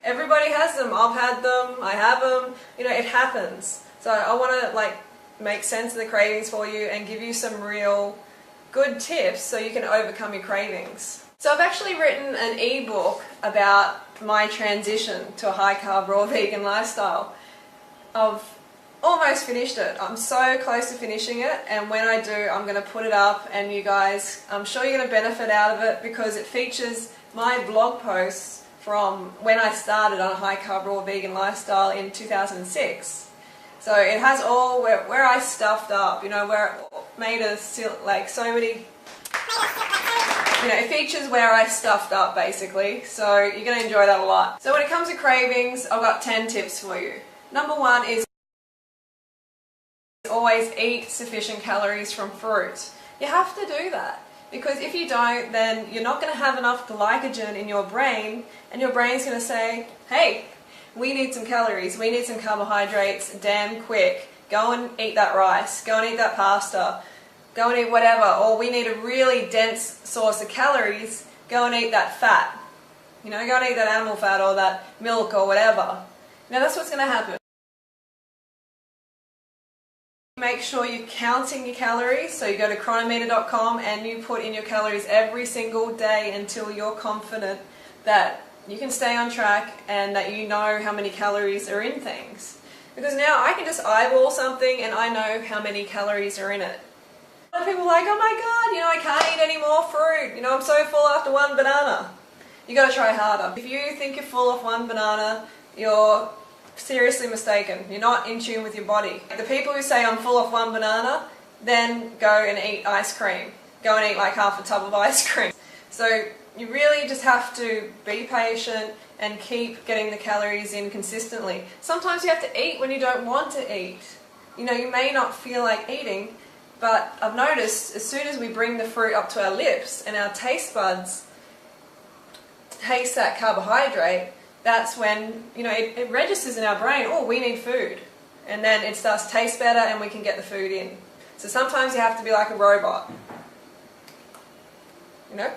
Everybody has them. I've had them. I have them. You know, it happens. So I want to like make sense of the cravings for you and give you some real good tips so you can overcome your cravings. So I've actually written an ebook about my transition to a high carb raw vegan lifestyle. I've almost finished it. I'm so close to finishing it, and when I do, I'm going to put it up, and you guys, I'm sure you're going to benefit out of it because it features my blog posts from when I started on a high carb raw vegan lifestyle in 2006. So it has all where I stuffed up, you know, where it made us like so many, you know, it features where I stuffed up basically. So you're going to enjoy that a lot. So when it comes to cravings, I've got 10 tips for you. Number one is always eat sufficient calories from fruit. You have to do that because if you don't, then you're not going to have enough glycogen in your brain, and your brain's going to say, hey, we need some calories, we need some carbohydrates damn quick. Go and eat that rice, go and eat that pasta, go and eat whatever, or we need a really dense source of calories, go and eat that fat. You know, go and eat that animal fat or that milk or whatever. Now that's what's going to happen. Make sure you're counting your calories, so you go to chronometer.com and you put in your calories every single day until you're confident that you can stay on track and that you know how many calories are in things. Because now I can just eyeball something and I know how many calories are in it. A lot of people are like, oh my god, you know, I can't eat any more fruit, you know, I'm so full after one banana. You got to try harder. If you think you're full of one banana, you're seriously mistaken. You're not in tune with your body. The people who say I'm full of one banana, then go and eat ice cream. Go and eat like half a tub of ice cream. So you really just have to be patient and keep getting the calories in consistently. Sometimes you have to eat when you don't want to eat. You know, you may not feel like eating, but I've noticed as soon as we bring the fruit up to our lips and our taste buds taste that carbohydrate, that's when, you know, it registers in our brain, oh, we need food. And then it starts to taste better and we can get the food in. So sometimes you have to be like a robot. You know?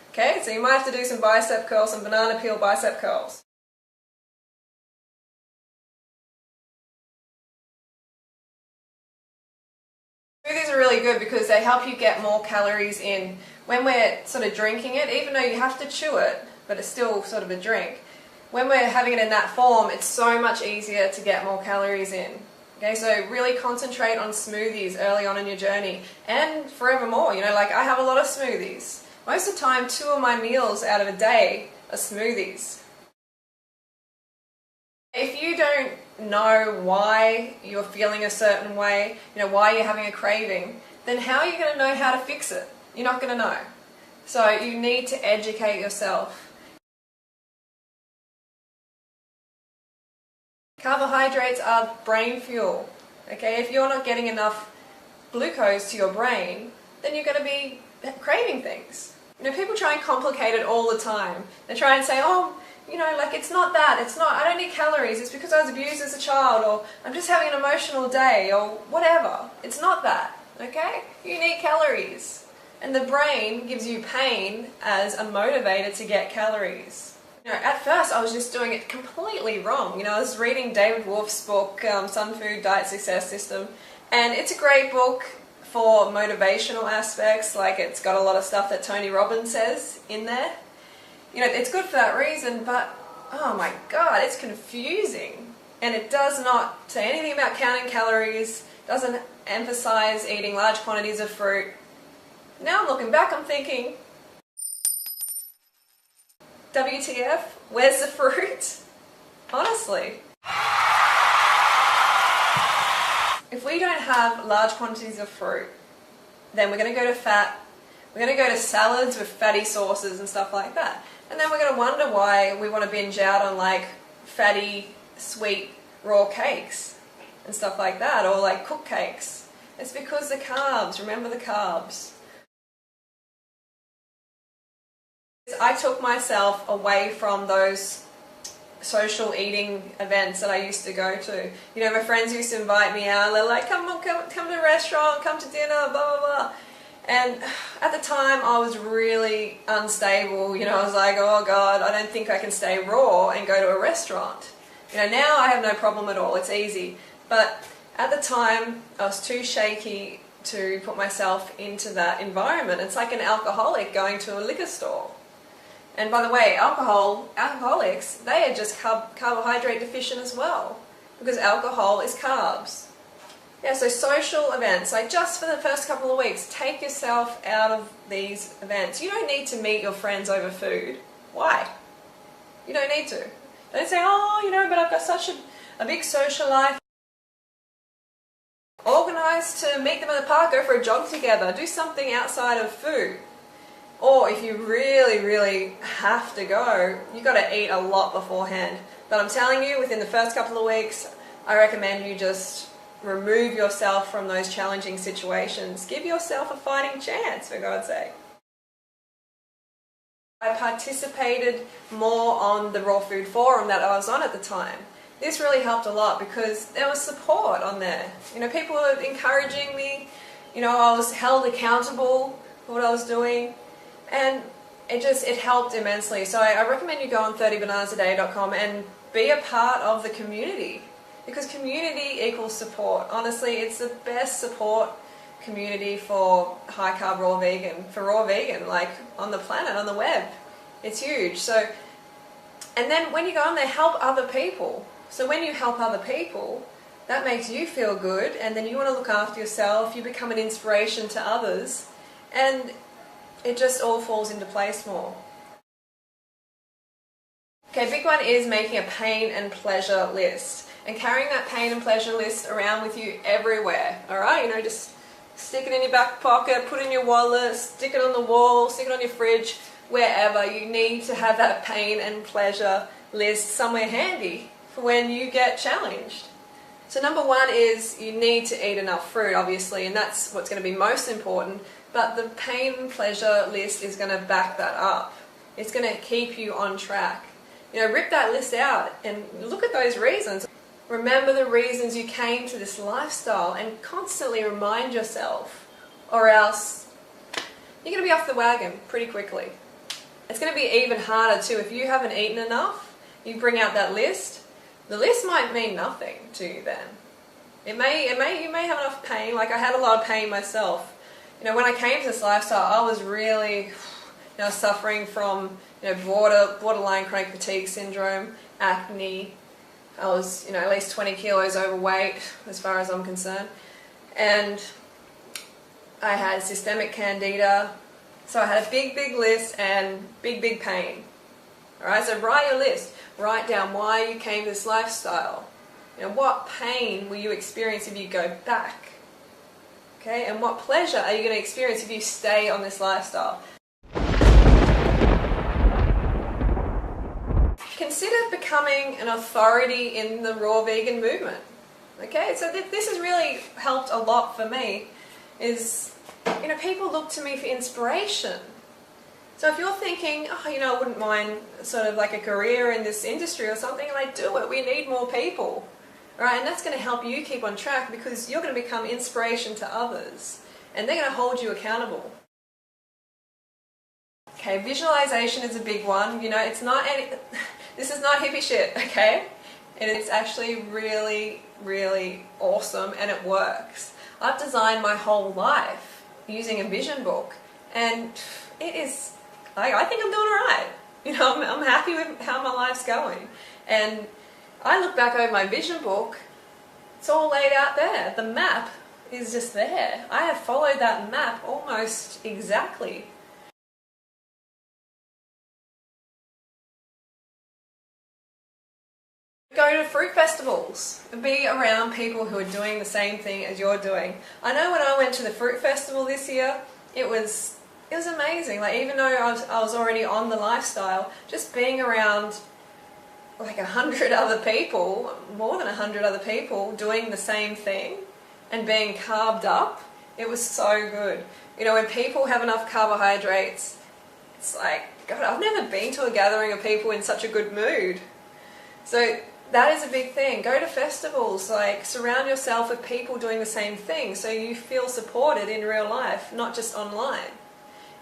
Okay, so you might have to do some bicep curls, some banana peel bicep curls. Smoothies are really good because they help you get more calories in. When we're sort of drinking it, even though you have to chew it, but it's still sort of a drink, when we're having it in that form, it's so much easier to get more calories in. Okay, so really concentrate on smoothies early on in your journey and forevermore. You know, like I have a lot of smoothies. Most of the time, 2 of my meals out of a day are smoothies. If you don't know why you're feeling a certain way, you know, why you're having a craving, then how are you going to know how to fix it? You're not going to know. So you need to educate yourself. Carbohydrates are brain fuel. Okay, if you're not getting enough glucose to your brain, then you're going to be craving things. You know, people try and complicate it all the time. They try and say, oh, you know, like it's not that, it's not, I don't need calories, it's because I was abused as a child, or I'm just having an emotional day, or whatever. It's not that, okay? You need calories. And the brain gives you pain as a motivator to get calories. You know, at first I was just doing it completely wrong. You know, I was reading David Wolf's book, Sun Food Diet Success System, and it's a great book for motivational aspects, like it's got a lot of stuff that Tony Robbins says in there. You know, it's good for that reason, but oh my god, it's confusing. And it does not say anything about counting calories, doesn't emphasize eating large quantities of fruit. Now I'm looking back, I'm thinking, WTF, where's the fruit? Honestly. If we don't have large quantities of fruit, then we're going to go to fat, we're going to go to salads with fatty sauces and stuff like that. And then we're going to wonder why we want to binge out on like fatty, sweet, raw cakes and stuff like that, or like cooked cakes. It's because the carbs, remember the carbs. I took myself away from those social eating events that I used to go to. You know, my friends used to invite me out, they're like, come on, come to the restaurant, come to dinner, blah, blah, blah. And at the time I was really unstable, you know, I was like, oh God, I don't think I can stay raw and go to a restaurant. You know, now I have no problem at all, it's easy. But at the time I was too shaky to put myself into that environment. It's like an alcoholic going to a liquor store. And by the way, alcoholics, they are just carbohydrate deficient as well, because alcohol is carbs. Yeah, so social events, like just for the first couple of weeks, take yourself out of these events. You don't need to meet your friends over food. Why? You don't need to. Don't say, oh, you know, but I've got such a big social life. Organise to meet them in the park, go for a jog together, do something outside of food. Or if you really, really have to go, you've got to eat a lot beforehand. But I'm telling you, within the first couple of weeks, I recommend you just remove yourself from those challenging situations. Give yourself a fighting chance, for God's sake. I participated more on the raw food forum that I was on at the time. This really helped a lot because there was support on there. You know, people were encouraging me. You know, I was held accountable for what I was doing, and it helped immensely. So I recommend you go on 30bananasaday.com and be a part of the community, because community equals support. Honestly, it's the best support community for high carb raw vegan, for raw vegan, like on the planet, on the web. It's huge. So, and then when you go on there, help other people. So when you help other people, that makes you feel good, and then you want to look after yourself, you become an inspiration to others, and it just all falls into place more. Okay, big one is making a pain and pleasure list, and carrying that pain and pleasure list around with you everywhere. Alright, you know, just stick it in your back pocket, put it in your wallet, stick it on the wall, stick it on your fridge, wherever. You need to have that pain and pleasure list somewhere handy for when you get challenged. So number one is you need to eat enough fruit, obviously, and that's what's going to be most important, but the pain and pleasure list is going to back that up. It's going to keep you on track. You know, rip that list out and look at those reasons. Remember the reasons you came to this lifestyle and constantly remind yourself, or else you're going to be off the wagon pretty quickly. It's going to be even harder too if you haven't eaten enough. You bring out that list. The list might mean nothing to you then. You may have enough pain. Like I had a lot of pain myself. You know, when I came to this lifestyle, I was really, you know, suffering from, you know, borderline chronic fatigue syndrome, acne. I was, you know, at least 20 kilos overweight as far as I'm concerned. And I had systemic candida. So I had a big, big list and big, big pain. Alright, so write your list. Write down why you came to this lifestyle. You know, what pain will you experience if you go back? Okay, and what pleasure are you going to experience if you stay on this lifestyle? Consider becoming an authority in the raw vegan movement. Okay, so this has really helped a lot for me. Is, you know, people look to me for inspiration. So if you're thinking, oh, you know, I wouldn't mind sort of like a career in this industry or something, like do it. We need more people. Right? And that's going to help you keep on track because you're going to become inspiration to others and they're going to hold you accountable. Okay, visualization is a big one. You know, it's not this is not hippie shit, okay? And it's actually really, really awesome and it works. I've designed my whole life using a vision book and it is, I think I'm doing alright. You know, I'm happy with how my life's going. And I look back over my vision book, it's all laid out there. The map is just there. I have followed that map almost exactly. Go to fruit festivals and be around people who are doing the same thing as you're doing. I know when I went to the fruit festival this year, it was amazing. Like even though I was already on the lifestyle, just being around like 100 other people, more than 100 other people doing the same thing and being carved up, it was so good. You know, when people have enough carbohydrates, it's like, God, I've never been to a gathering of people in such a good mood. So that is a big thing. Go to festivals, like surround yourself with people doing the same thing so you feel supported in real life, not just online.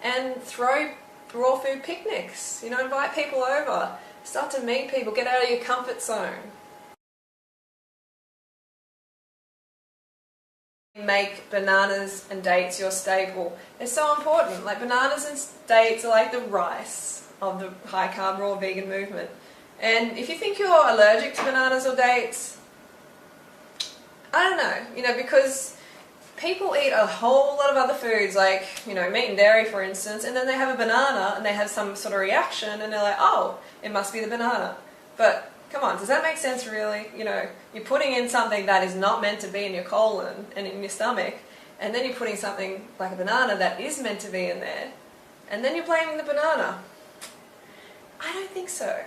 And throw raw food picnics, invite people over, start to meet people, get out of your comfort zone. Make bananas and dates your staple. It's so important. Like bananas and dates are like the rice of the high carb raw vegan movement. And if you think you're allergic to bananas or dates, I don't know, because people eat a whole lot of other foods like, meat and dairy for instance, and then they have a banana and they have some sort of reaction and they're like, oh, it must be the banana. But come on, does that make sense really? You're putting in something that is not meant to be in your colon and in your stomach, and then you're putting something like a banana that is meant to be in there, and then you're blaming the banana. I don't think so.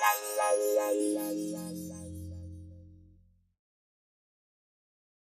La la la la la.